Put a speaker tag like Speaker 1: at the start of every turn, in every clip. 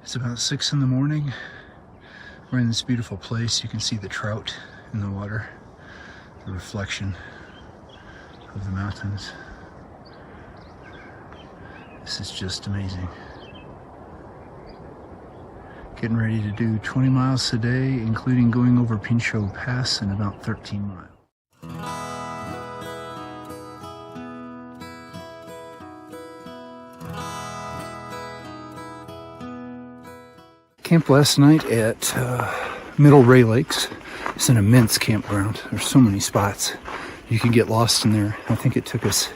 Speaker 1: It's about 6 in the morning. We're in this beautiful place. You can see the trout in the water, the reflection of the mountains. This is just amazing. Getting ready to do 20 miles today, including going over Pinchot Pass in about 13 miles. Camped last night at Middle Ray Lakes. It's an immense campground. There's so many spots. You can get lost in there. I think it took us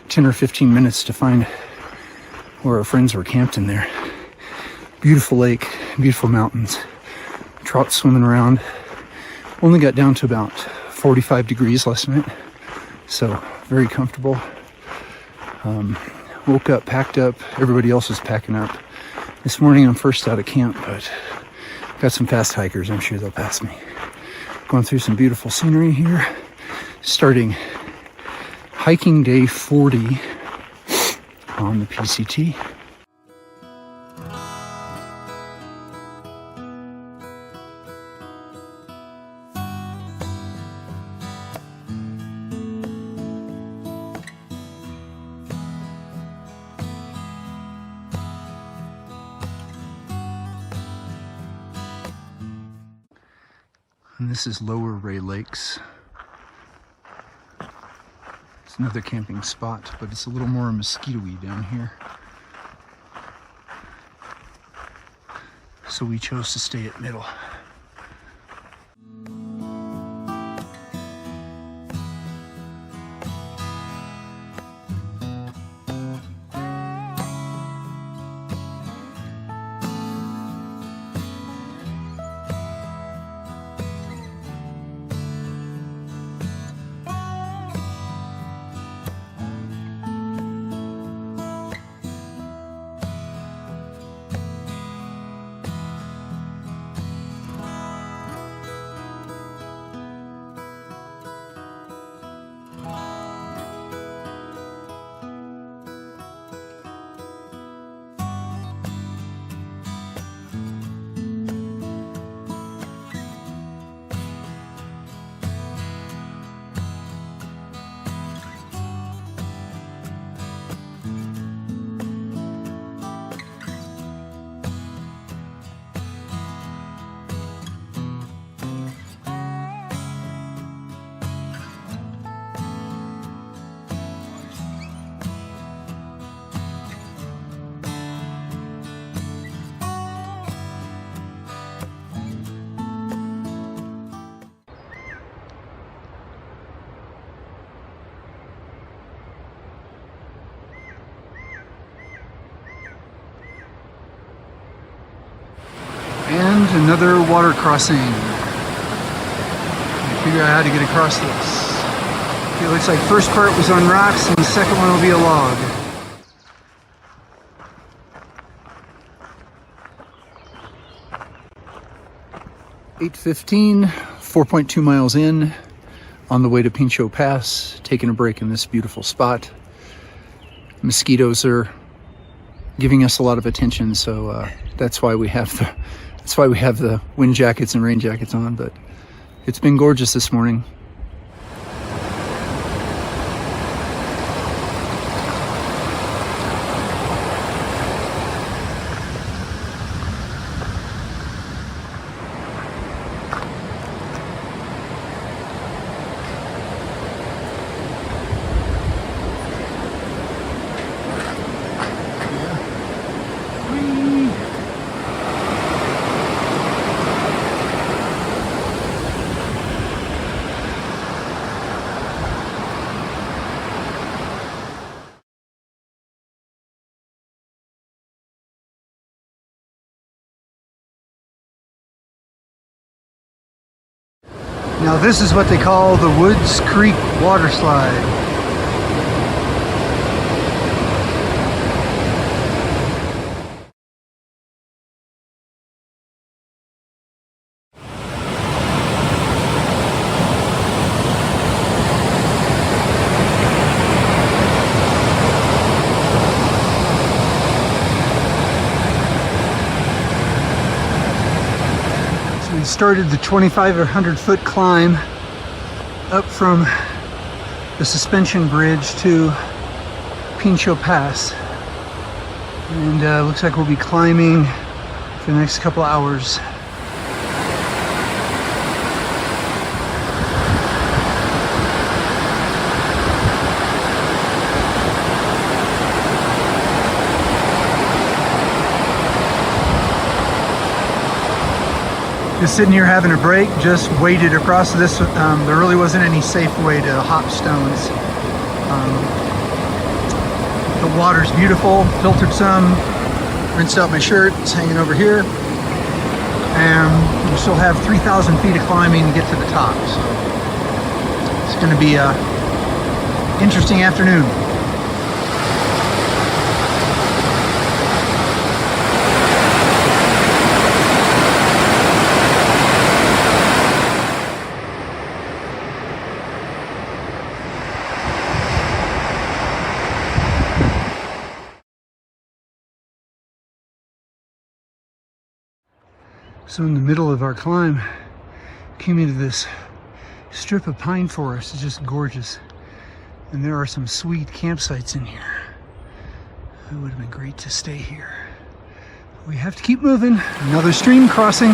Speaker 1: 10 or 15 minutes to find where our friends were camped in there. Beautiful lake, beautiful mountains, trout swimming around. Only got down to about 45 degrees last night, so very comfortable. Woke up, packed up. Everybody else was packing up. This morning I'm first out of camp, but got some fast hikers. I'm sure they'll pass me. Going through some beautiful scenery here. Starting hiking day 40 on the PCT. And this is Lower Ray Lakes. It's another camping spot, but it's a little more mosquito-y down here. So we chose to stay at Middle. And another water crossing. Figure out how to get across this. Okay, it looks like first part was on rocks and the second one will be a log. (8:15), 4.2 miles in, on the way to Pinchot Pass, taking a break in this beautiful spot. Mosquitoes are giving us a lot of attention, so that's why we have the wind jackets and rain jackets on, but it's been gorgeous this morning. Now this is what they call the Woods Creek water slide. We started the 2,500 foot climb up from the suspension bridge to Pinchot Pass, and looks like we'll be climbing for the next couple hours. Just sitting here having a break, just waded across this. There really wasn't any safe way to hop stones. The water's beautiful, filtered some, rinsed out my shirt, it's hanging over here. And we still have 3,000 feet of climbing to get to the top. So it's gonna be an interesting afternoon. So in the middle of our climb, came into this strip of pine forest. It's just gorgeous. And there are some sweet campsites in here. It would have been great to stay here. We have to keep moving. Another stream crossing.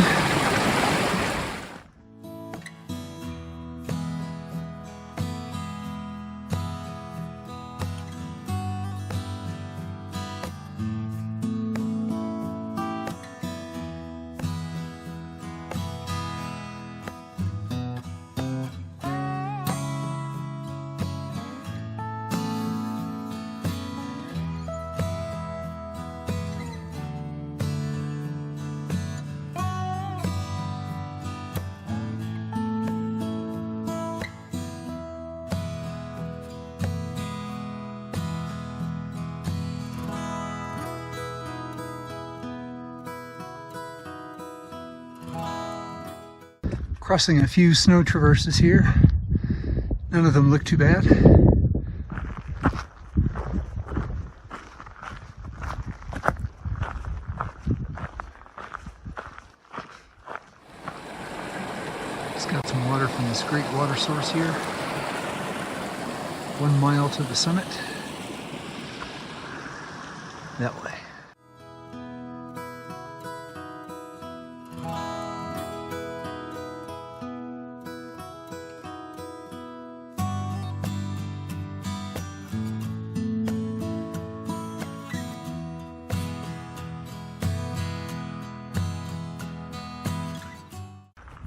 Speaker 1: Crossing a few snow traverses here. None of them look too bad. Just got some water from this great water source here. 1 mile to the summit. That way.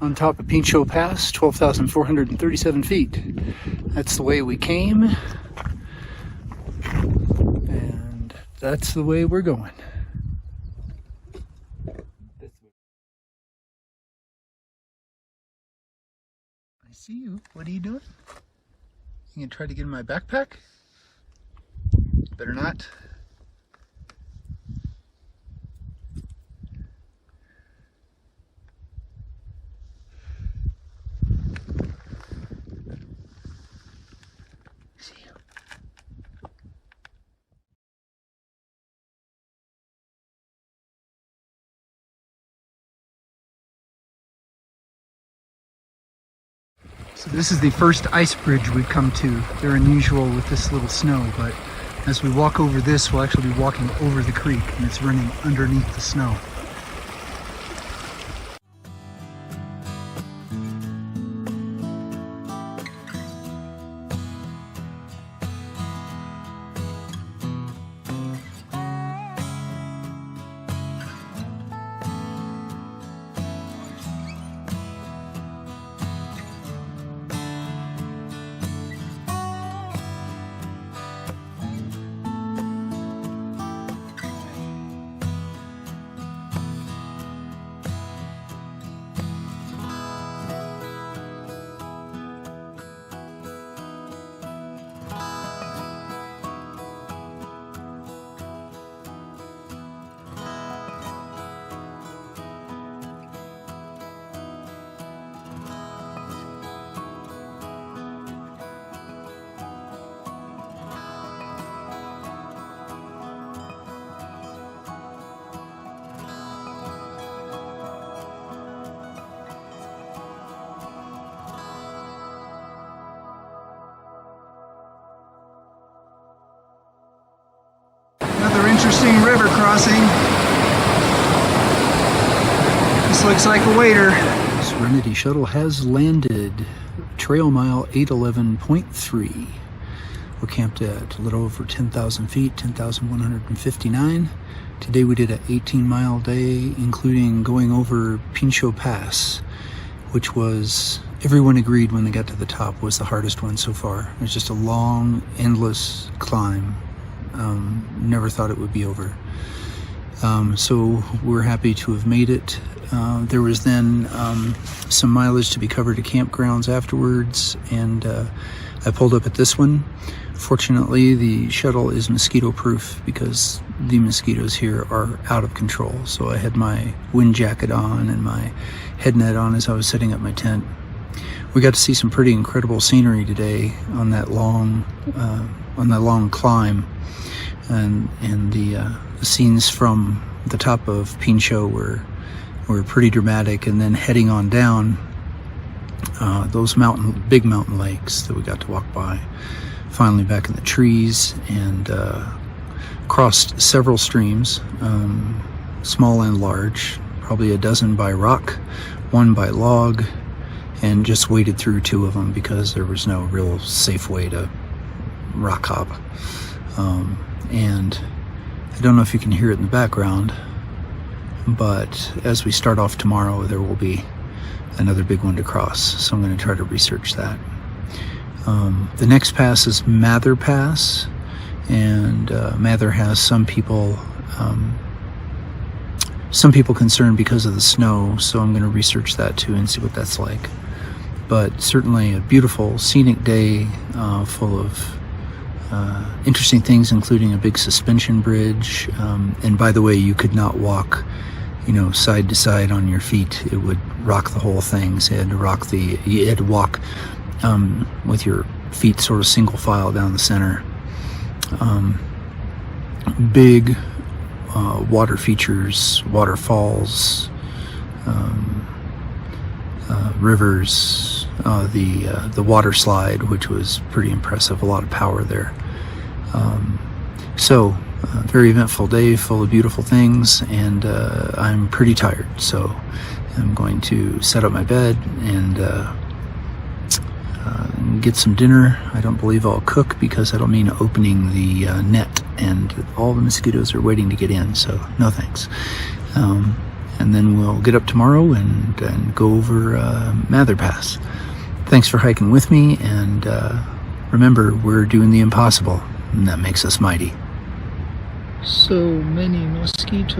Speaker 1: On top of Pinchot Pass, 12,437 feet. That's the way we came, and that's the way we're going. I see you. What are you doing? You gonna try to get in my backpack? Better not. So this is the first ice bridge we've come to. They're unusual with this little snow, but as we walk over this, we'll actually be walking over the creek, and it's running underneath the snow. interesting river crossing. This looks like a wader. Serenity Shuttle has landed. Trail mile 811.3. We're camped at a little over 10,000 feet, 10,159. Today we did an 18-mile day, including going over Pinchot Pass, which was, everyone agreed when they got to the top, was the hardest one so far. It was just a long, endless climb. Never thought it would be over. So we're happy to have made it. There was then some mileage to be covered at campgrounds afterwards, and I pulled up at this one. Fortunately, the shuttle is mosquito proof because the mosquitoes here are out of control. So I had my wind jacket on and my head net on as I was setting up my tent. We got to see some pretty incredible scenery today on that long climb, and the scenes from the top of Pinchot were pretty dramatic. And then heading on down, those big mountain lakes that we got to walk by. Finally back in the trees, and crossed several streams, small and large, probably a dozen by rock, one by log, and just waded through two of them because there was no real safe way to rock hop. And I don't know if you can hear it in the background, but as we start off tomorrow, there will be another big one to cross, so I'm going to try to research that. The next pass is Mather Pass, and Mather has some people concerned because of the snow, so I'm going to research that too and see what that's like. But certainly a beautiful scenic day, full of interesting things, including a big suspension bridge. And by the way, you could not walk, side to side on your feet. It would rock the whole thing. So you had to walk with your feet sort of single file down the center. Big water features, waterfalls, rivers, the water slide, which was pretty impressive, a lot of power there. So very eventful day, full of beautiful things, and I'm pretty tired, so I'm going to set up my bed and get some dinner. I don't believe I'll cook because I don't mean opening the net, and all the mosquitoes are waiting to get in, so no thanks. And then we'll get up tomorrow and go over Mather Pass. Thanks for hiking with me, and remember, we're doing the impossible, and that makes us mighty. So many mosquitoes.